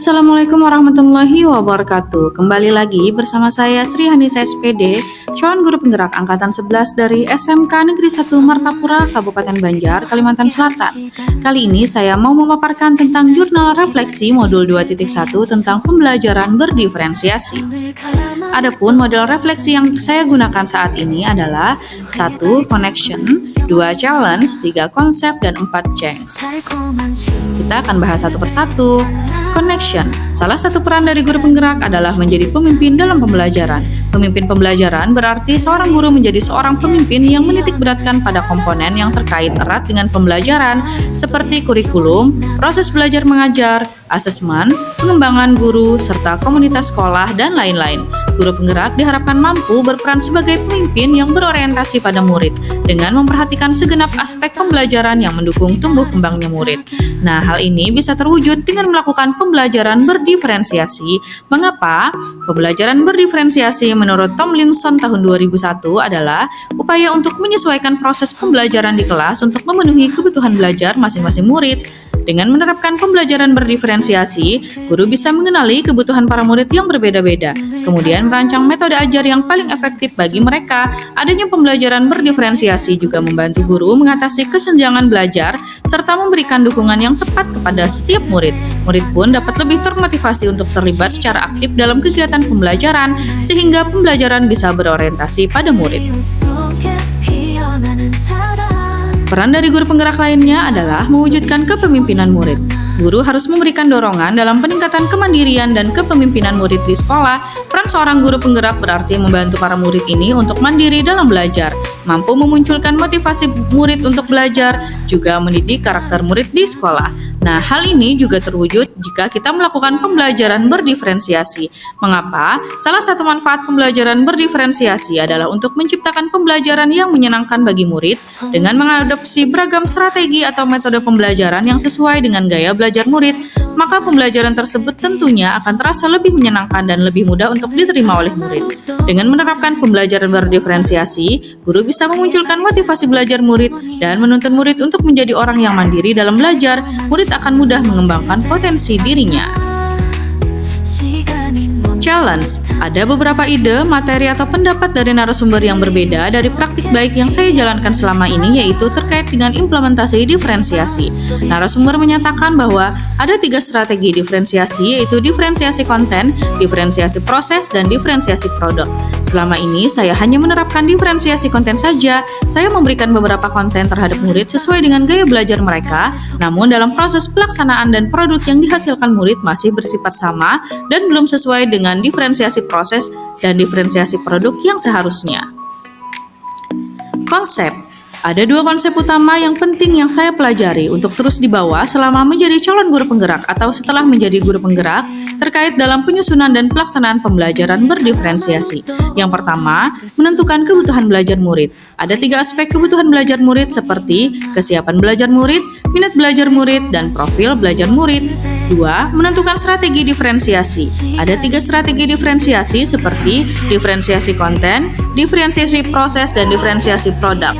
Assalamualaikum warahmatullahi wabarakatuh. Kembali lagi bersama saya Sri Hanisa SPD, calon guru penggerak angkatan 11 dari SMK Negeri 1 Martapura, Kabupaten Banjar, Kalimantan Selatan. Kali ini saya mau memaparkan tentang jurnal refleksi modul 2.1 tentang pembelajaran berdiferensiasi. Adapun model refleksi yang saya gunakan saat ini adalah 1. Connection, 2. Challenge, 3. Konsep, dan 4. Change. Kita akan bahas satu persatu. Connection. Salah satu peran dari guru penggerak adalah menjadi pemimpin dalam pembelajaran. Pemimpin pembelajaran berarti seorang guru menjadi seorang pemimpin yang menitik beratkan pada komponen yang terkait erat dengan pembelajaran seperti kurikulum, proses belajar mengajar, asesmen, pengembangan guru, serta komunitas sekolah, dan lain-lain. Guru penggerak diharapkan mampu berperan sebagai pemimpin yang berorientasi pada murid dengan memperhatikan segenap aspek pembelajaran yang mendukung tumbuh kembangnya murid. Nah, hal ini bisa terwujud dengan melakukan pembelajaran berdiferensiasi. Mengapa? Pembelajaran berdiferensiasi menurut Tomlinson tahun 2001 adalah upaya untuk menyesuaikan proses pembelajaran di kelas untuk memenuhi kebutuhan belajar masing-masing murid. Dengan menerapkan pembelajaran berdiferensiasi, guru bisa mengenali kebutuhan para murid yang berbeda-beda, kemudian merancang metode ajar yang paling efektif bagi mereka. Adanya pembelajaran berdiferensiasi juga membantu guru mengatasi kesenjangan belajar serta memberikan dukungan yang tepat kepada setiap murid. Murid pun dapat lebih termotivasi untuk terlibat secara aktif dalam kegiatan pembelajaran, sehingga pembelajaran bisa berorientasi pada murid. Peran dari guru penggerak lainnya adalah mewujudkan kepemimpinan murid. Guru harus memberikan dorongan dalam peningkatan kemandirian dan kepemimpinan murid di sekolah. Peran seorang guru penggerak berarti membantu para murid ini untuk mandiri dalam belajar, mampu memunculkan motivasi murid untuk belajar, juga mendidik karakter murid di sekolah. Nah, hal ini juga terwujud jika kita melakukan pembelajaran berdiferensiasi. Mengapa? Salah satu manfaat pembelajaran berdiferensiasi adalah untuk menciptakan pembelajaran yang menyenangkan bagi murid dengan mengadopsi beragam strategi atau metode pembelajaran yang sesuai dengan gaya belajar murid. Maka pembelajaran tersebut tentunya akan terasa lebih menyenangkan dan lebih mudah untuk diterima oleh murid. Dengan menerapkan pembelajaran berdiferensiasi, guru bisa memunculkan motivasi belajar murid dan menuntun murid untuk menjadi orang yang mandiri dalam belajar. Murid akan mudah mengembangkan potensi dirinya. Challenge. Ada beberapa ide, materi, atau pendapat dari narasumber yang berbeda dari praktik baik yang saya jalankan selama ini, yaitu terkait dengan implementasi diferensiasi. Narasumber menyatakan bahwa ada 3 strategi diferensiasi, yaitu diferensiasi konten, diferensiasi proses, dan diferensiasi produk. Selama ini saya hanya menerapkan diferensiasi konten saja. Saya memberikan beberapa konten terhadap murid sesuai dengan gaya belajar mereka, namun dalam proses pelaksanaan dan produk yang dihasilkan murid masih bersifat sama dan belum sesuai dengan diferensiasi proses dan diferensiasi produk yang seharusnya. Konsep. Ada 2 konsep utama yang penting yang saya pelajari untuk terus dibawa selama menjadi calon guru penggerak atau setelah menjadi guru penggerak terkait dalam penyusunan dan pelaksanaan pembelajaran berdiferensiasi. Yang pertama, menentukan kebutuhan belajar murid. Ada 3 aspek kebutuhan belajar murid seperti kesiapan belajar murid, minat belajar murid, dan profil belajar murid. 2. Menentukan strategi diferensiasi. Ada 3 strategi diferensiasi seperti diferensiasi konten, diferensiasi proses, dan diferensiasi produk.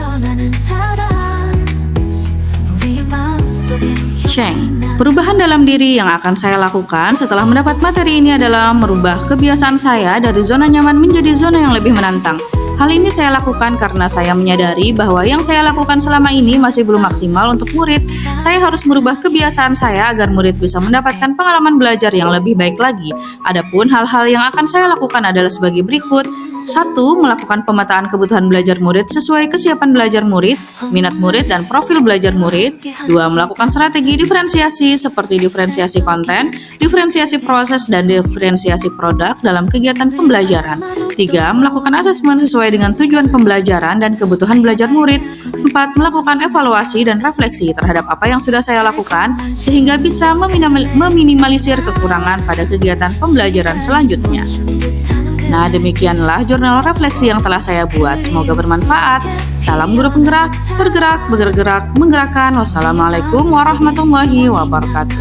Change. Perubahan dalam diri yang akan saya lakukan setelah mendapat materi ini adalah merubah kebiasaan saya dari zona nyaman menjadi zona yang lebih menantang. Hal ini saya lakukan karena saya menyadari bahwa yang saya lakukan selama ini masih belum maksimal untuk murid. Saya harus merubah kebiasaan saya agar murid bisa mendapatkan pengalaman belajar yang lebih baik lagi. Adapun hal-hal yang akan saya lakukan adalah sebagai berikut. 1. Melakukan pemetaan kebutuhan belajar murid sesuai kesiapan belajar murid, minat murid, dan profil belajar murid. 2. Melakukan strategi diferensiasi seperti diferensiasi konten, diferensiasi proses, dan diferensiasi produk dalam kegiatan pembelajaran. 3. Melakukan asesmen sesuai dengan tujuan pembelajaran dan kebutuhan belajar murid. 4. Melakukan evaluasi dan refleksi terhadap apa yang sudah saya lakukan sehingga bisa meminimalisir kekurangan pada kegiatan pembelajaran selanjutnya. Nah, demikianlah jurnal refleksi yang telah saya buat. Semoga bermanfaat. Salam guru penggerak, bergerak, bergerak, menggerakkan. Wassalamualaikum warahmatullahi wabarakatuh.